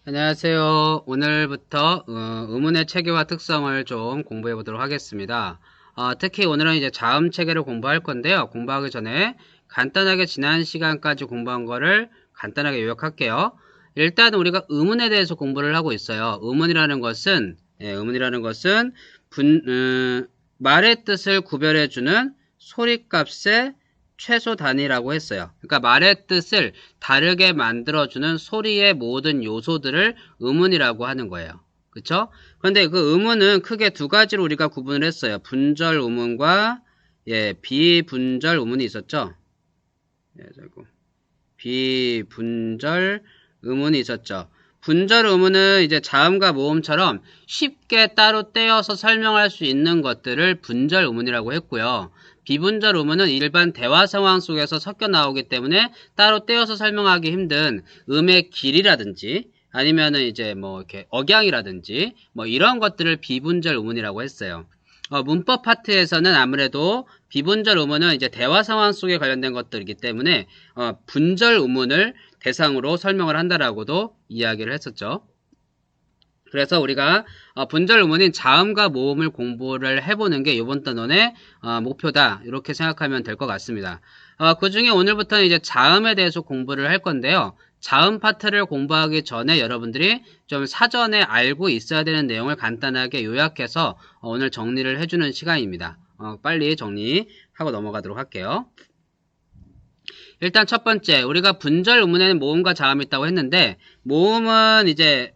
안녕하세요. 오늘부터 의문의 체계와 특성을 좀 공부해 보도록 하겠습니다. 특히 오늘은 이제 자음 체계를 공부할 건데요. 공부하기 전에 간단하게 지난 시간까지 공부한 거를 간단하게 요약할게요. 일단 우리가 의문에 대해서 공부를 하고 있어요. 의문이라는 것은 말의 뜻을 구별해주는 소리값의 최소 단위라고 했어요. 그러니까 말의 뜻을 다르게 만들어주는 소리의 모든 요소들을 의문이라고 하는 거예요. 그쵸? 그런데 그 의문은 크게 두 가지로 우리가 구분을 했어요. 분절 의문과 비분절 의문이 있었죠. 비분절 의문이 있었죠. 분절 의문은 이제 자음과 모음처럼 쉽게 따로 떼어서 설명할 수 있는 것들을 분절 의문이라고 했고요. 비분절 의문은 일반 대화 상황 속에서 섞여 나오기 때문에 따로 떼어서 설명하기 힘든 음의 길이라든지 아니면은 이제 뭐 이렇게 억양이라든지 뭐 이런 것들을 비분절 의문이라고 했어요. 문법 파트에서는 아무래도 비분절 의문은 이제 대화 상황 속에 관련된 것들이기 때문에 분절 의문을 대상으로 설명을 한다라고도 이야기를 했었죠. 그래서 우리가 분절 의문인 자음과 모음을 공부를 해보는 게 이번 단원의 목표다 이렇게 생각하면 될 것 같습니다. 그 중에 오늘부터는 이제 자음에 대해서 공부를 할 건데요. 자음 파트를 공부하기 전에 여러분들이 좀 사전에 알고 있어야 되는 내용을 간단하게 요약해서 오늘 정리를 해주는 시간입니다. 빨리 정리하고 넘어가도록 할게요. 일단 첫 번째, 우리가 분절 의문에는 모음과 자음이 있다고 했는데, 모음은 이제,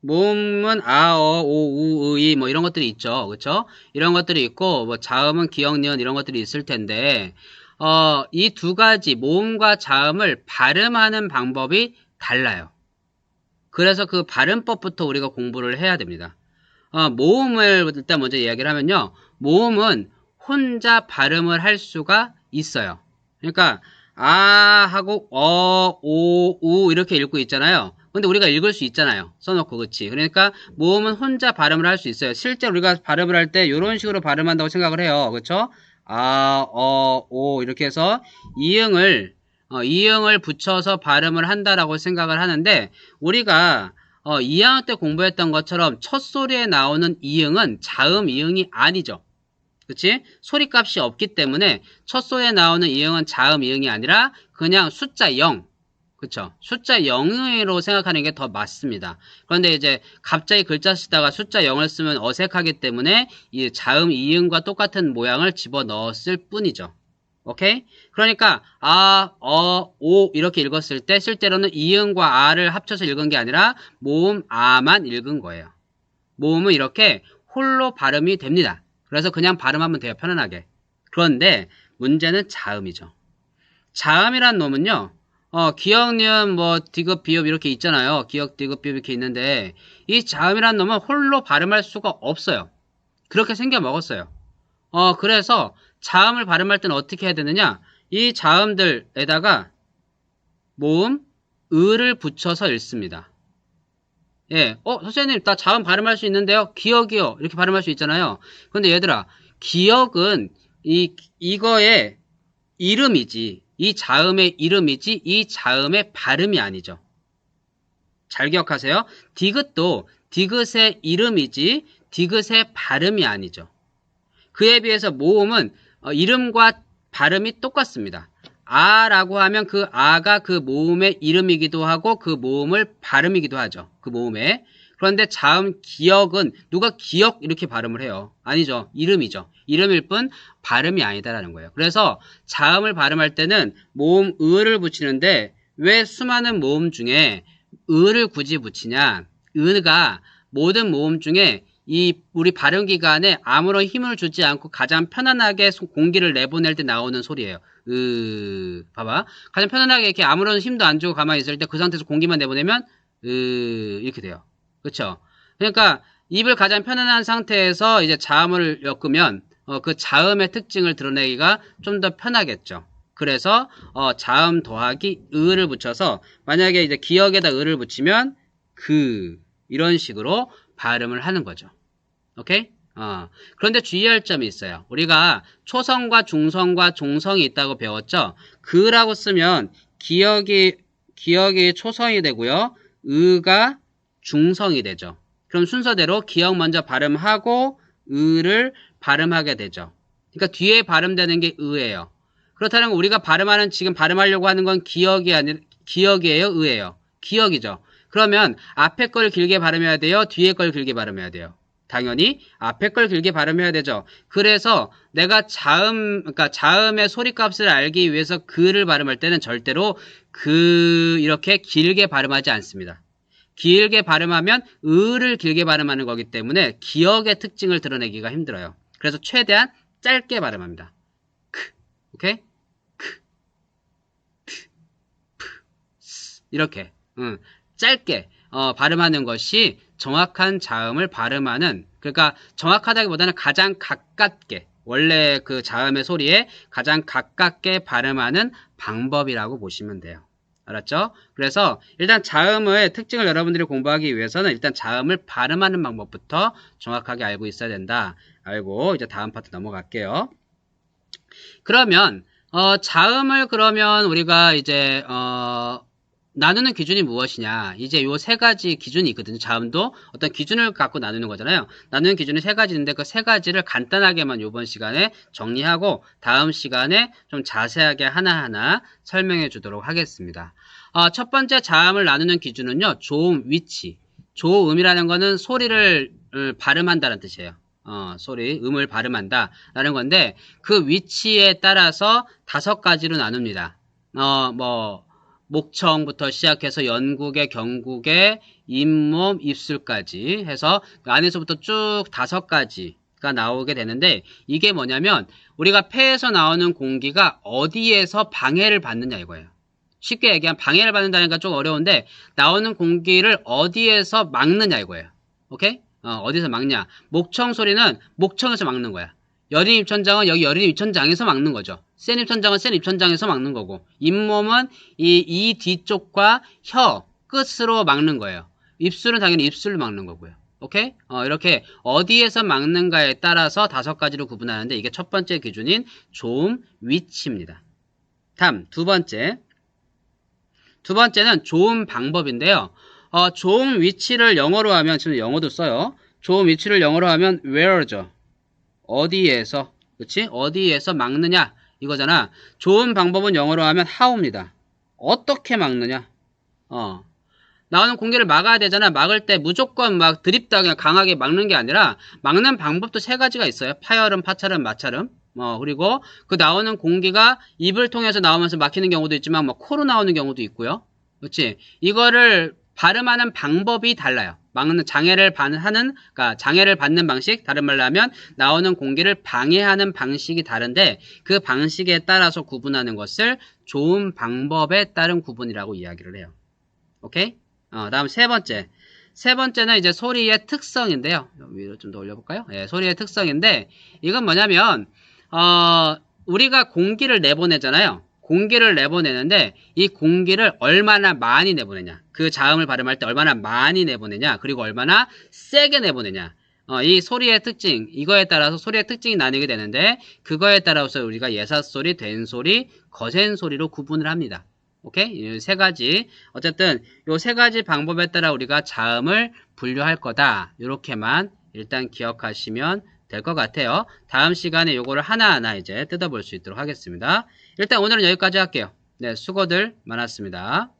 모음은 아, 어, 오, 우, 의, 뭐 이런 것들이 있죠. 그쵸? 이런 것들이 있고, 뭐 자음은 기역, 니은 이런 것들이 있을 텐데, 이 두 가지, 모음과 자음을 발음하는 방법이 달라요. 그래서 그 발음법부터 우리가 공부를 해야 됩니다. 모음을 일단 먼저 이야기를 하면요. 모음은 혼자 발음을 할 수가 있어요. 그러니까 아 하고 오, 우 이렇게 읽고 있잖아요. 근데 우리가 읽을 수 있잖아요. 써놓고 그치. 그러니까 모음은 혼자 발음을 할 수 있어요. 실제 우리가 발음을 할 때 이런 식으로 발음한다고 생각을 해요. 그쵸? 아, 오 이렇게 해서 이응을 붙여서 발음을 한다라고 생각을 하는데 우리가 2학년 때 공부했던 것처럼 첫 소리에 나오는 이응은 자음 이응이 아니죠. 그치? 소리값이 없기 때문에 첫 소리에 나오는 이응은 자음 이응이 아니라 그냥 숫자 0. 그쵸? 숫자 0으로 생각하는 게 더 맞습니다. 그런데 이제 갑자기 글자 쓰다가 숫자 0을 쓰면 어색하기 때문에 이 자음 이응과 똑같은 모양을 집어넣었을 뿐이죠. 오케이? 그러니까 아, 오 이렇게 읽었을 때 실제로는 이응과 아를 합쳐서 읽은 게 아니라 모음 아만 읽은 거예요. 모음은 이렇게 홀로 발음이 됩니다. 그래서 그냥 발음하면 돼요. 편안하게. 그런데 문제는 자음이죠. 자음이란 놈은요. 기역, 니은, 뭐 디귿, 비읍 이렇게 있잖아요. 기역, 디귿, 비읍 이렇게 있는데 이 자음이란 놈은 홀로 발음할 수가 없어요. 그렇게 생겨 먹었어요. 그래서 자음을 발음할 때는 어떻게 해야 되느냐? 이 자음들에다가 모음, 을을 붙여서 읽습니다. 예, 선생님, 나 자음 발음할 수 있는데요? 기억이요. 이렇게 발음할 수 있잖아요. 근데 얘들아, 기억은 이거의 이름이지. 이 자음의 이름이지, 이 자음의 발음이 아니죠. 잘 기억하세요. 디귿도 디귿의 이름이지, 디귿의 발음이 아니죠. 그에 비해서 모음은 이름과 발음이 똑같습니다. 아라고 하면 그 아가 그 모음의 이름이기도 하고 그 모음을 발음이기도 하죠. 그 모음에. 그런데 자음 기역은 누가 기역 이렇게 발음을 해요. 아니죠. 이름이죠. 이름일 뿐 발음이 아니다라는 거예요. 그래서 자음을 발음할 때는 모음 을을 붙이는데 왜 수많은 모음 중에 을을 굳이 붙이냐? 을가 모든 모음 중에 우리 발음 기관에 아무런 힘을 주지 않고 가장 편안하게 공기를 내보낼 때 나오는 소리예요. 봐봐. 가장 편안하게 이렇게 아무런 힘도 안 주고 가만히 있을 때 그 상태에서 공기만 내보내면, 이렇게 돼요. 그쵸? 그러니까 입을 가장 편안한 상태에서 이제 자음을 엮으면, 그 자음의 특징을 드러내기가 좀 더 편하겠죠. 그래서, 자음 더하기 을을 붙여서, 만약에 이제 기역에다 을을 붙이면, 이런 식으로 발음을 하는 거죠. 오케이? 그런데 주의할 점이 있어요. 우리가 초성과 중성과 종성이 있다고 배웠죠? 그라고 쓰면 기억이 초성이 되고요. 으가 중성이 되죠. 그럼 순서대로 기역 먼저 발음하고 으를 발음하게 되죠. 그러니까 뒤에 발음되는 게 으예요. 그렇다면 우리가 발음하는 지금 발음하려고 하는 건 기역이 아니라 기역이에요, 으예요. 기역이죠. 그러면 앞에 걸 길게 발음해야 돼요, 뒤에 걸 길게 발음해야 돼요. 당연히 앞에 걸 길게 발음해야 되죠. 그래서 내가 그러니까 자음의 소리값을 알기 위해서 그를 발음할 때는 절대로 이렇게 길게 발음하지 않습니다. 길게 발음하면 으를 길게 발음하는 거기 때문에 기역의 특징을 드러내기가 힘들어요. 그래서 최대한 짧게 발음합니다. 오케이? 이렇게 짧게 발음하는 것이 정확한 자음을 발음하는, 그러니까 정확하다기보다는 가장 가깝게, 원래 그 자음의 소리에 가장 가깝게 발음하는 방법이라고 보시면 돼요. 알았죠? 그래서 일단 자음의 특징을 여러분들이 공부하기 위해서는 일단 자음을 발음하는 방법부터 정확하게 알고 있어야 된다. 알고 이제 다음 파트 넘어갈게요. 그러면 자음을 그러면 우리가 이제 나누는 기준이 무엇이냐? 이제 요 세 가지 기준이 있거든요. 자음도 어떤 기준을 갖고 나누는 거잖아요. 나누는 기준이 세 가지인데 그 세 가지를 간단하게만 이번 시간에 정리하고 다음 시간에 좀 자세하게 하나하나 설명해 주도록 하겠습니다. 첫 번째 자음을 나누는 기준은요. 조음, 위치. 조음이라는 거는 소리를 발음한다는 뜻이에요. 음을 발음한다 라는 건데 그 위치에 따라서 5가지로 나눕니다. 목청부터 시작해서 연국에, 경국에, 잇몸, 입술까지 해서 그 안에서부터 쭉 5가지가 나오게 되는데 이게 뭐냐면 우리가 폐에서 나오는 공기가 어디에서 방해를 받느냐 이거예요. 쉽게 얘기하면 방해를 받는다니까 좀 어려운데 나오는 공기를 어디에서 막느냐 이거예요. 오케이? 어디서 막냐. 목청 소리는 목청에서 막는 거야. 여린 입천장은 여기 여린 입천장에서 막는 거죠. 센 입천장은 센 입천장에서 막는 거고 잇몸은 이 뒤쪽과 혀 끝으로 막는 거예요. 입술은 당연히 입술로 막는 거고요. 오케이? 이렇게 어디에서 막는가에 따라서 5가지로 구분하는데 이게 첫 번째 기준인 조음 위치입니다. 다음 두 번째는 조음 방법인데요. 조음 위치를 영어로 하면 지금 영어도 써요. 조음 위치를 영어로 하면 where죠. 어디에서, 그치? 어디에서 막느냐 이거잖아. 조음 방법은 영어로 하면 how입니다. 어떻게 막느냐? 나오는 공기를 막아야 되잖아. 막을 때 무조건 막 드립다 그냥 강하게 막는 게 아니라 막는 방법도 3가지가 있어요. 파열음, 파찰음, 마찰음. 그리고 그 나오는 공기가 입을 통해서 나오면서 막히는 경우도 있지만 뭐 코로 나오는 경우도 있고요. 그렇지? 이거를 발음하는 방법이 달라요. 막는 그러니까 장애를 받는 방식, 다른 말로 하면 나오는 공기를 방해하는 방식이 다른데 그 방식에 따라서 구분하는 것을 조음 방법에 따른 구분이라고 이야기를 해요. 오케이? 다음 세 번째는 이제 소리의 특성인데요. 위로 좀 더 올려볼까요? 예, 소리의 특성인데 이건 뭐냐면 우리가 공기를 내보내잖아요. 공기를 내보내는데 이 공기를 얼마나 많이 내보내냐, 그 자음을 발음할 때 얼마나 많이 내보내냐, 그리고 얼마나 세게 내보내냐, 이 소리의 특징, 이거에 따라서 소리의 특징이 나뉘게 되는데 그거에 따라서 우리가 예사소리, 된소리, 거센소리로 구분을 합니다. 오케이? 이 3가지, 어쨌든 이 3가지 방법에 따라 우리가 자음을 분류할 거다. 이렇게만 일단 기억하시면 될 것 같아요. 다음 시간에 요거를 하나하나 이제 뜯어볼 수 있도록 하겠습니다. 일단 오늘은 여기까지 할게요. 네, 수고들 많았습니다.